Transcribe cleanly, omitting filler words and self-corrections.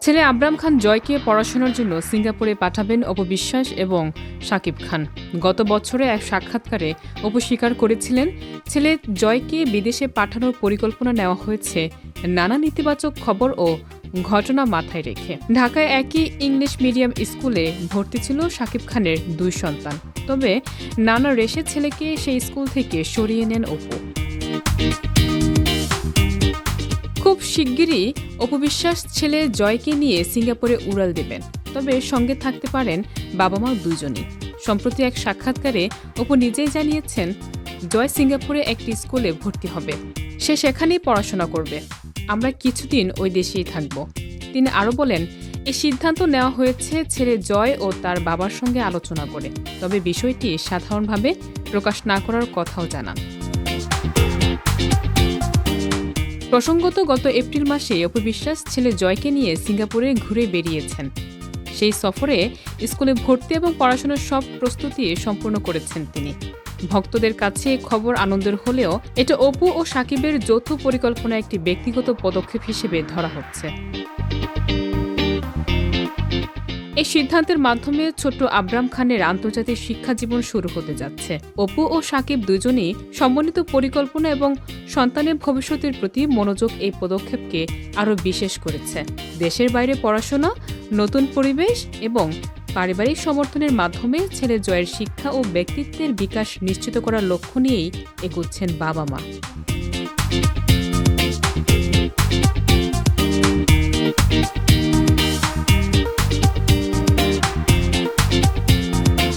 ছেলে আবরাম খান জয়কে পড়াশোনার জন্য সিঙ্গাপুরে পাঠাবেন অপু বিশ্বাস এবং শাকিব খান। গত বছরে এক সাক্ষাৎকারে অপু স্বীকার করেছিলেন, ছেলে জয়কে বিদেশে পাঠানোর পরিকল্পনা নেওয়া হয়েছে নানা নেতিবাচক খবর ও ঘটনা মাথায় রেখে। ঢাকায় একই ইংলিশ মিডিয়াম স্কুলে ভর্তি ছিল শাকিব খানের দুই সন্তান। তবে নানা রেশে ছেলেকে সেই স্কুল থেকে সরিয়ে নেন অপু। খুব শিগগিরই অপু বিশ্বাস ছেলে জয়কে নিয়ে সিঙ্গাপুরে উড়াল দেবেন, তবে সঙ্গে থাকতে পারেন বাবা মা দুজনই। সম্প্রতি এক সাক্ষাৎকারে অপু নিজেই জানিয়েছেন, জয় সিঙ্গাপুরে একটি স্কুলে ভর্তি হবে, সে সেখানেই পড়াশোনা করবে, আমরা কিছুদিন ওই দেশেই থাকব। তিনি আরও বলেন, এই সিদ্ধান্ত নেওয়া হয়েছে ছেলে জয় ও তার বাবার সঙ্গে আলোচনা করে, তবে বিষয়টি সাধারণভাবে প্রকাশ না করার কথাও জানান। প্রসঙ্গত, গত এপ্রিল মাসে অপু বিশ্বাস ছেলে জয়কে নিয়ে সিঙ্গাপুরে ঘুরে বেরিয়েছেন। সেই সফরে স্কুলে ভর্তি এবং পড়াশোনার সব প্রস্তুতি সম্পূর্ণ করেছেন তিনি। ভক্তদের কাছে খবর আনন্দের হলেও এটা অপু ও শাকিবের যৌথ পরিকল্পনা একটি ব্যক্তিগত পদক্ষেপ হিসেবে ধরা হচ্ছে। এই সিদ্ধান্তের মাধ্যমে ছোট্ট আবরাম খানের আন্তর্জাতিক শিক্ষা জীবন শুরু হতে যাচ্ছে। অপু ও শাকিব দুজনই সমন্বিত পরিকল্পনা এবং সন্তানের ভবিষ্যতের প্রতি মনোযোগ এই পদক্ষেপকে আরও বিশেষ করেছে। দেশের বাইরে পড়াশোনা, নতুন পরিবেশ এবং পারিবারিক সমর্থনের মাধ্যমে ছেলে জয়ের শিক্ষা ও ব্যক্তিত্বের বিকাশ নিশ্চিত করার লক্ষ্য নিয়েই এগোচ্ছেন বাবা মা।